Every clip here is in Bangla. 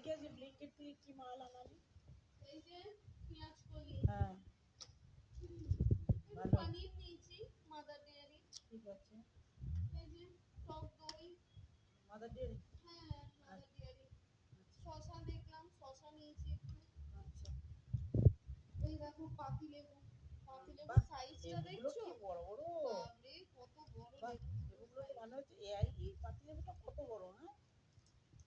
কি আছে ব্লিঙ্কিট থেকে কি মাল আনালি? এই যে পেঁয়াজ কলি, হ্যাঁ একটু ভালো পনির নিয়েছি মাদার ডেয়ারি, ঠিক আছে। এই যে টক দই, মাদার ডেয়ারি? হ্যাঁ মাদার ডেয়ারি, শসা দেখলাম শসা নিয়েছি একটু, আচ্ছা এই দেখো পাতিলেবু, পাতিলেবুর বাহ, সাইজটা লেবুগুলো দেখছো? কি বড় বড়! বাপরে কত বড় বাহ, লেবুগুলোর লেবুগুলো তো সাইজ। মনে হচ্ছে এই পাতিলেবুটা কত বড়! হ্যাঁ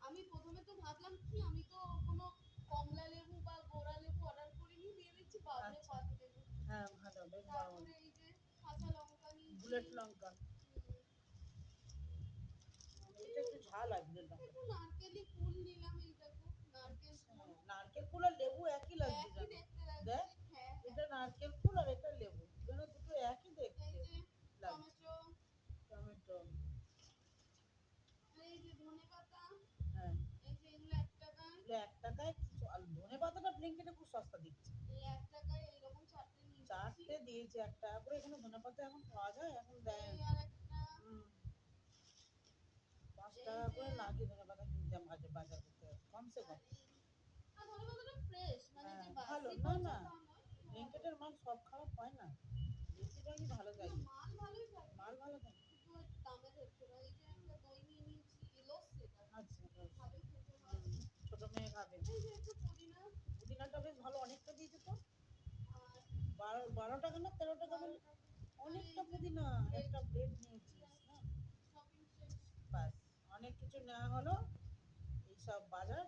আমি প্রথমে তো ভাবলাম কি আমি তো কোনো কমলা লেবু বা গোড়া লেবু অর্ডার করিনি, দিয়ে দেখছি বাপরে আচ্ছা, পাতিলেবু। হ্যাঁ ভালো, বেশ বড় বড়। তারপরে এই যে কাঁচা লঙ্কা নিয়েছি, বুলেট লঙ্কা, এটা একটু ঝাল আছে বুলেট লঙ্কা। একটু নারকেলি ফুল নিলাম, এই দেখো নারকেল ফুল, নারকেল ফুল আর লেবু একই লাগছে একই জানো? দেখতে লাগছে। দেখ, হ্যাঁ হ্যাঁ, এটা নারকেল ফুল আর এটা লেবু, দুটো একই দেখতে এই যে লাগছে। টমেটো, টমেটো, আর এই যে ধনে পাতা, হ্যাঁ এই যে এগুলো 1 টাকায়, এগুলো 1 টাকায়। আর ধনে পাতাটা ব্লিঙ্কিটে খুব সস্তা দিচ্ছে। এই 1 টাকায় এইরকম 4টে নিয়ে নিচ্ছি। 4টে দিয়েছে 1 টাকা করে। এখানে ধনে পাতা এখন পাওয়া যায়? এখন দেয় এই না। আর একটা, হুম, 5 এই টাকা যে, করে লাগে ধনে পাতা কিনতে বাজার করতে কমসে আর কম। এই, আর ধনে পাতাটা ফ্রেশ, মানে হ্যাঁ যে ভালো, বাসি না পচা না, তা নয়, ভালো। ব্লিঙ্কিটের মাল সব খারাপ হয় না, বেশিরভাগই ভালো না থাকে। মাল ভালোই থাকে, মাল ভালো থাকে। কিন্তু একটু দামের হচ্ছে না। এই যে একটা দই নিয়ে নিয়েছি, এলোস সেটা আচ্ছা বেশ। ভালোই খেতে হয়। ছোট মেয়ে খাবে। এই যে একটু পুদিনা, পুদিনাটা বেশ ভালো, অনেকটা দিয়েছে তো। আর 12 টাকা না 13 টাকা 12 বলে? টাকা, আর অনেকটা এই যে পুদিনা। ব্রেড, একটা ব্রেড নিয়েছিস না? শপিং শেষ। বাস, অনেক কিছু নেওয়া হলো। এইসব বাজার